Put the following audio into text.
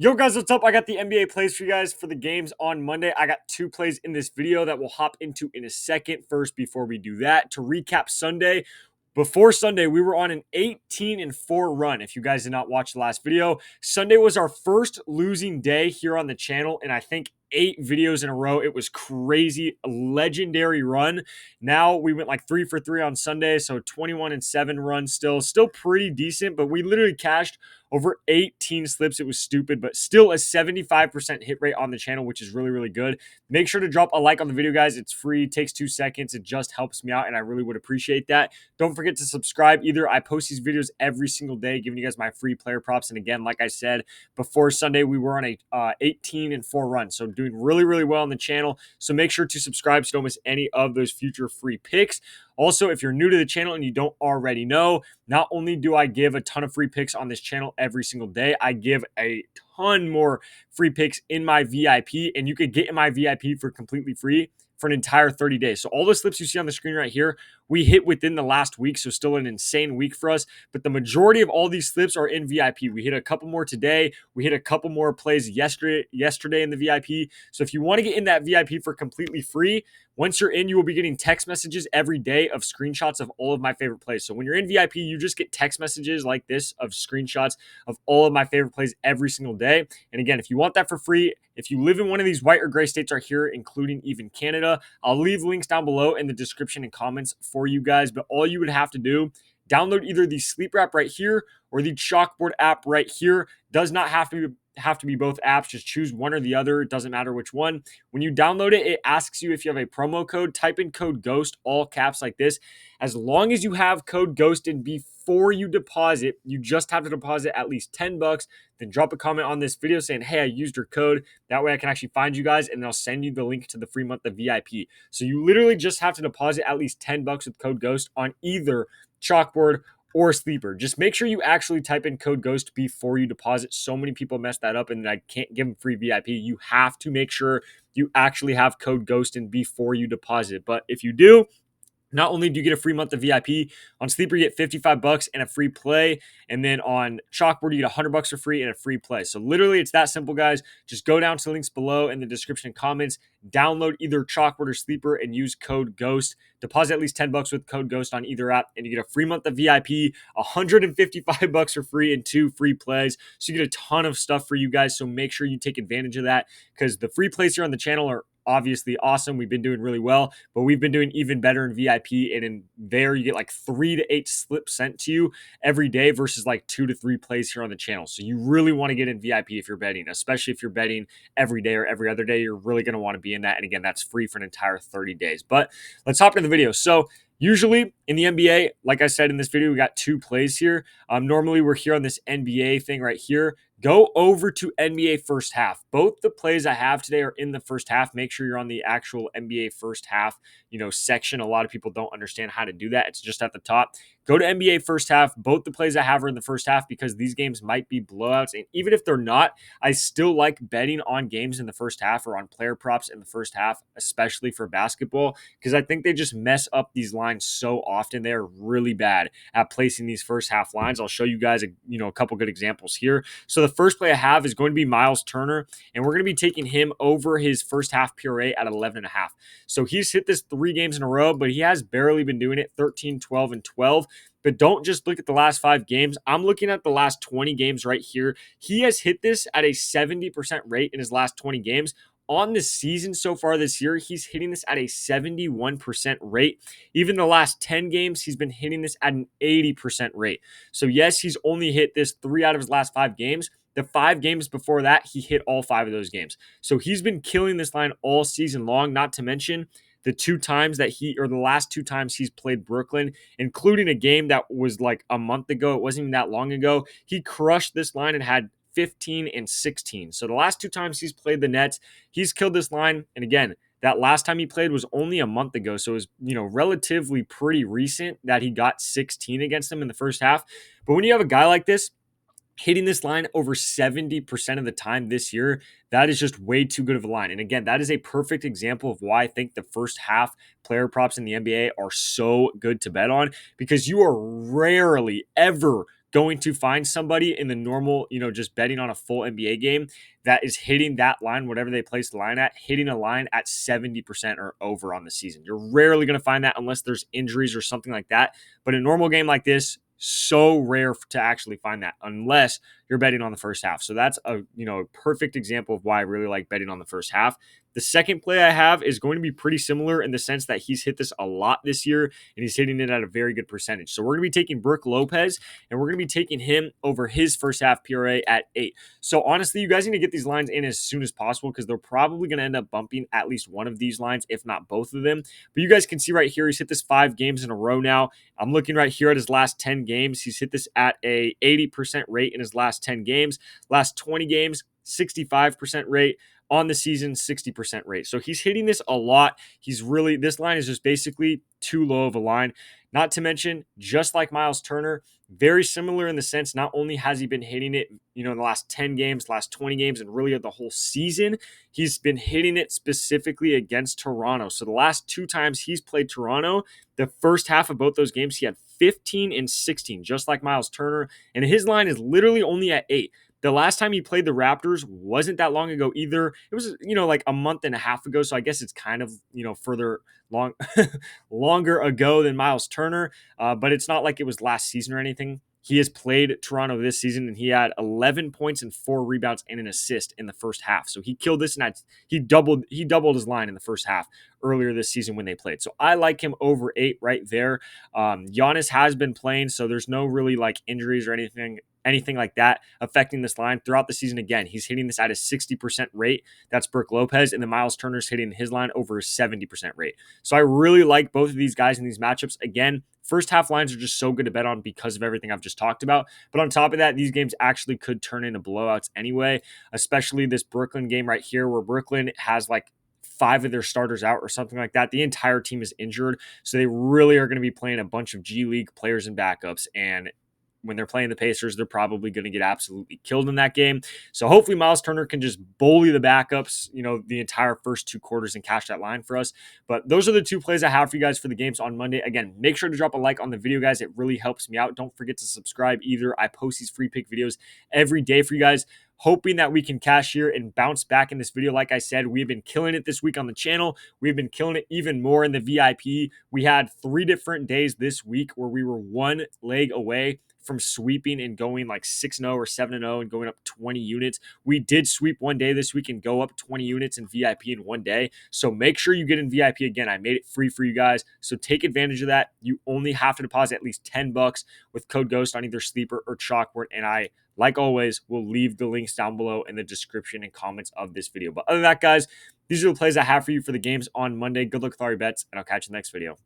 Yo guys, what's up? I got the NBA plays for you guys for the games on Monday. I got two plays in this video that we'll hop into in a second. First, before we do that, to recap Sunday. Before Sunday, we were on an 18-4 run. If you guys did not watch the last video, Sunday was our first losing day here on the channel, and I think 8 videos in a row. It was crazy, a legendary run. Now we went like 3 for 3 on Sunday, so 21-7 run still pretty decent, but we literally cashed over 18 slips. It was stupid, but still a 75% hit rate on the channel, which is really, really good. Make sure to drop a like on the video, guys. It's free, it takes 2 seconds. It just helps me out, and I really would appreciate that. Don't forget to subscribe either. I post these videos every single day, giving you guys my free player props. And again, like I said, before Sunday, we were on a 18-4 run. So doing really, really well on the channel. So make sure to subscribe so you don't miss any of those future free picks. Also, if you're new to the channel and you don't already know, not only do I give a ton of free picks on this channel every single day, I give a ton more free picks in my VIP, and you could get in my VIP for completely free for an entire 30 days. So all the slips you see on the screen right here, we hit within the last week, so still an insane week for us. But the majority of all these slips are in VIP. We hit a couple more today. We hit a couple more plays yesterday in the VIP. So if you want to get in that VIP for completely free, once you're in, you will be getting text messages every day of screenshots of all of my favorite plays. So when you're in VIP, you just get text messages like this of screenshots of all of my favorite plays every single day. And again, if you want that for free, if you live in one of these white or gray states are here, including even Canada, I'll leave links down below in the description and comments for you guys. But all you would have to do, download either the Sleeper app right here or the Chalkboard app right here. Does not have to be both apps. Just choose one or the other. It doesn't matter which one. When you download it, it asks you if you have a promo code. Type in code GHOST, all caps like this. As long as you have code GHOST in before you deposit, you just have to deposit at least $10. Then drop a comment on this video saying, hey, I used your code. That way I can actually find you guys, and they'll send you the link to the free month of VIP. So you literally just have to deposit at least $10 with code GHOST on either Chalkboard or Sleeper. Just make sure you actually type in code GHOST before you deposit. So many people mess that up, and I can't give them free VIP. You have to make sure you actually have code GHOST in before you deposit. But if you do, not only do you get a free month of VIP, on Sleeper you get $55 and a free play, and then on Chalkboard you get $100 for free and a free play. So literally it's that simple, guys. Just go down to the links below in the description and comments, download either Chalkboard or Sleeper, and use code GHOST. Deposit at least $10 with code GHOST on either app, and you get a free month of VIP, $155 for free, and 2 free plays. So you get a ton of stuff for you guys. So make sure you take advantage of that, because the free plays here on the channel are obviously awesome. We've been doing really well, but we've been doing even better in VIP. And in there, you get like 3 to 8 slips sent to you every day versus like 2 to 3 plays here on the channel. So you really want to get in VIP if you're betting, especially if you're betting every day or every other day. You're really going to want to be in that. And again, that's free for an entire 30 days. But let's hop into the video. So usually in the NBA, like I said in this video, we got 2 plays here. Normally we're here on this NBA thing right here. Go over to NBA first half. Both the plays I have today are in the first half. Make sure you're on the actual NBA first half, section. A lot of people don't understand how to do that. It's just at the top. Go to NBA first half. Both the plays I have are in the first half because these games might be blowouts. And even if they're not, I still like betting on games in the first half or on player props in the first half, especially for basketball, because I think they just mess up these lines so often. They're really bad at placing these first half lines. I'll show you guys a couple good examples here. So the first play I have is going to be Miles Turner, and we're going to be taking him over his first half PRA at 11.5. So he's hit this 3 games in a row, but he has barely been doing it, 13, 12, and 12. But don't just look at the last 5 games. I'm looking at the last 20 games right here. He has hit this at a 70% rate in his last 20 games. On the season so far this year, he's hitting this at a 71% rate. Even the last 10 games, he's been hitting this at an 80% rate. So yes, he's only hit this 3 out of his last 5 games. The 5 games before that, he hit all 5 of those games. So he's been killing this line all season long, not to mention the last 2 times he's played Brooklyn, including a game that was like a month ago. It wasn't even that long ago. He crushed this line and had 15 and 16. So the last 2 times he's played the Nets, he's killed this line. And again, that last time he played was only a month ago. So it was, relatively pretty recent that he got 16 against them in the first half. But when you have a guy like this hitting this line over 70% of the time this year, that is just way too good of a line. And again, that is a perfect example of why I think the first half player props in the NBA are so good to bet on, because you are rarely ever going to find somebody in the normal, just betting on a full NBA game that is hitting that line, whatever they place the line at, hitting a line at 70% or over on the season. You're rarely going to find that unless there's injuries or something like that. But a normal game like this, so rare to actually find that unless you're betting on the first half. So that's a perfect example of why I really like betting on the first half. The second play I have is going to be pretty similar in the sense that he's hit this a lot this year and he's hitting it at a very good percentage. So we're going to be taking Brook Lopez and we're going to be taking him over his first half PRA at 8. So honestly, you guys need to get these lines in as soon as possible because they're probably going to end up bumping at least one of these lines, if not both of them. But you guys can see right here, he's hit this 5 games in a row now. I'm looking right here at his last 10 games. He's hit this at a 80% rate in his last 10 games. Last 20 games, 65% rate. On the season, 60% rate. So he's hitting this a lot. This line is just basically too low of a line. Not to mention, just like Miles Turner, very similar in the sense, not only has he been hitting it, in the last 10 games, last 20 games, and really the whole season, he's been hitting it specifically against Toronto. So the last 2 times he's played Toronto, the first half of both those games, he had 15 and 16, just like Miles Turner. And his line is literally only at 8. The last time he played the Raptors wasn't that long ago either. It was, like a month and a half ago. So I guess it's kind of, further longer ago than Miles Turner. But it's not like it was last season or anything. He has played Toronto this season and he had 11 points and 4 rebounds and an assist in the first half. So he killed this and he doubled his line in the first half earlier this season when they played. So I like him over 8 right there. Giannis has been playing, so there's no really like injuries or anything like that affecting this line throughout the season. Again, he's hitting this at a 60% rate. That's Brook Lopez, and then Miles Turner's hitting his line over a 70% rate. So I really like both of these guys in these matchups. Again, first half lines are just so good to bet on because of everything I've just talked about. But on top of that, these games actually could turn into blowouts anyway, especially this Brooklyn game right here where Brooklyn has like 5 of their starters out or something like that. The entire team is injured. So they really are going to be playing a bunch of G League players and backups. And when they're playing the Pacers, they're probably going to get absolutely killed in that game. So hopefully Miles Turner can just bully the backups, the entire first 2 quarters and cash that line for us. But those are the 2 plays I have for you guys for the games on Monday. Again, make sure to drop a like on the video, guys. It really helps me out. Don't forget to subscribe either. I post these free pick videos every day for you guys, hoping that we can cash here and bounce back in this video. Like I said, we've been killing it this week on the channel. We've been killing it even more in the VIP. We had 3 different days this week where we were 1 leg away from sweeping and going like 6-0 or 7-0 and going up 20 units. We did sweep one day this week and go up 20 units in VIP in one day. So make sure you get in VIP. Again, I made it free for you guys. So take advantage of that. You only have to deposit at least $10 with code GHOST on either Sleeper or Chalkboard. And I, like always, will leave the links down below in the description and comments of this video. But other than that, guys, these are the plays I have for you for the games on Monday. Good luck with all your bets, and I'll catch you in the next video.